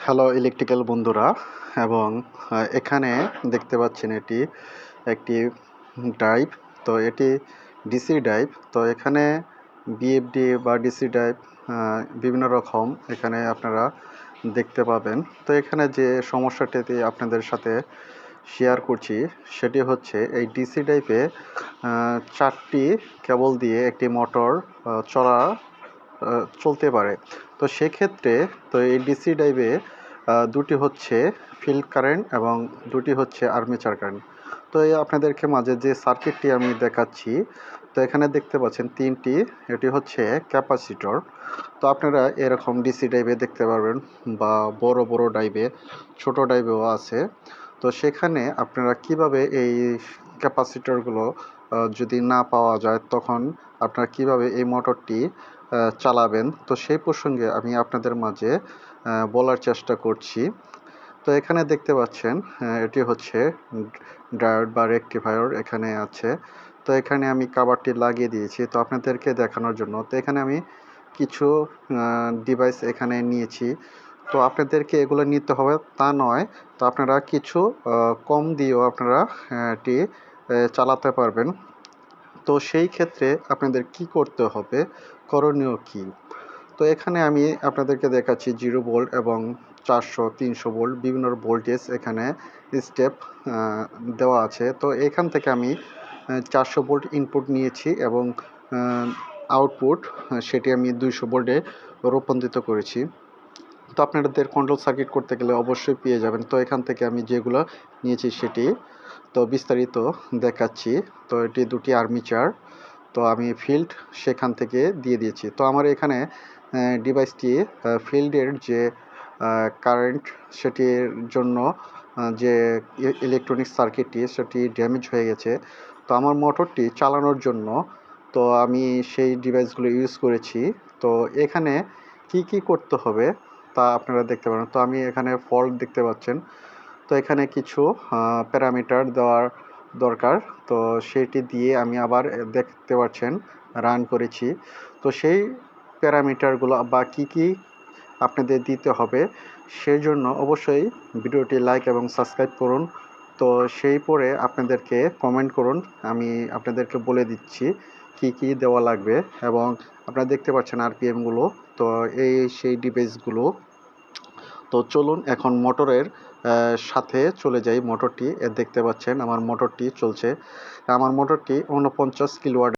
Hello electrical বন্ধুরা, এবং এখানে দেখতে পাচ্ছেন এটি একটি ড্রাইভ। তো এটি ডিসি ড্রাইভ। তো এখানে বিএফডি বা ডিসি ড্রাইভ বিভিন্ন রকম এখানে আপনারা দেখতে পাবেন। তো এখানে যে সমস্যাটি আপনাদের সাথে শেয়ার করছি সেটি হচ্ছে এই ডিসি ড্রাইভে 4টি কেবল দিয়ে একটি মোটর চলতে পারে। তো সেক্ষেত্রে এই ডিসি ড্রাইভে দুটি হচ্ছে ফিল্ড কারেন্ট এবং দুটি হচ্ছে আর্মেচার কারেন্ট। তো এই আপনাদেরকে মাঝে যে সার্কিটটি আমি দেখাচ্ছি, তো এখানে দেখতে পাচ্ছেন তিনটি, এটি হচ্ছে ক্যাপাসিটর। তো আপনারা এরকম ডিসি ড্রাইভে দেখতে পারবেন বা বড় বড় ড্রাইভে, ছোট ড্রাইভেও আছে। তো সেখানে আপনারা কিভাবে এই ক্যাপাসিটরগুলো যদি না পাওয়া যায় তখন আপনারা কিভাবে এই মোটরটি চালাবেন, তো সেই প্রসঙ্গে আমি আপনাদের মাঝে বলার চেষ্টা করছি। তো এখানে দেখতে পাচ্ছেন এটি হচ্ছে ডায়োড বা রেকটিফায়ার এখানে আছে। তো এখানে আমি কভারটি লাগিয়ে দিয়েছি তো আপনাদেরকে দেখানোর জন্য। তো এখানে আমি কিছু ডিভাইস এখানে নিয়েছি। তো আপনাদেরকে এগুলো নিতে হবে তা নয়, তো আপনারা কিছু কম দিয়েও আপনারা এটি চালাতে পারবেন। তো সেই ক্ষেত্রে আপনাদের কি করতে হবে, করণীয় কী? তো এখানে আমি আপনাদেরকে দেখাচ্ছি 0 ভোল্ট এবং 400 300 ভোল্ট বিভিন্ন ভোল্টেজ এখানে স্টেপ দেওয়া আছে। তো এখান থেকে আমি 400 ভোল্ট ইনপুট নিয়েছি এবং আউটপুট সেটি আমি 200 ভোল্টে রূপান্তরিত করেছি। তো আপনাদের কন্ট্রোল সার্কিট করতে গেলে অবশ্যই পেয়ে যাবেন। তো এখান থেকে আমি যেগুলো নিয়েছি সেটি তো বিস্তারিত দেখাচ্ছি। তো এটি দুটি আর্মেচার, তো আমি ফিল্ড সেখান থেকে দিয়ে দিয়েছি। তো আমার এখানে ডিভাইসটি ফিল্ডের যে কারেন্ট সেটির জন্য যে ইলেকট্রনিক সার্কিটটি সেটি ড্যামেজ হয়ে গেছে। তো আমার মোটরটি চালানোর জন্য তো আমি সেই ডিভাইসগুলো ইউজ করেছি। তো এখানে কি করতে হবে তা আপনারা দেখতে পারেন। তো আমি এখানে ফল্ট দেখতে পাচ্ছেন। তো এখানে কিছু প্যারামিটার দেওয়ার দরকার। তো সেটি দিয়ে আমি আবার দেখতে পাচ্ছেন রান করেছি। তো সেই প্যারামিটারগুলো বা কি আপনাদের দিতে হবে সেই জন্য অবশ্যই ভিডিওটি লাইক এবং সাবস্ক্রাইব করুন। তো সেই পরে আপনাদেরকে কমেন্ট করুন, আমি আপনাদেরকে বলে দিচ্ছি কি দেওয়া লাগবে। এবং আপনারা দেখতে পাচ্ছেন আরপিএমগুলো। তো সেই ডিভাইসগুলো। তো চলুন এখন মোটরের সাথে চলে যাই। মোটরটি দেখতে পাচ্ছেন আমার মোটরটি চলছে। আমার মোটরটি 49 কিলোওয়াট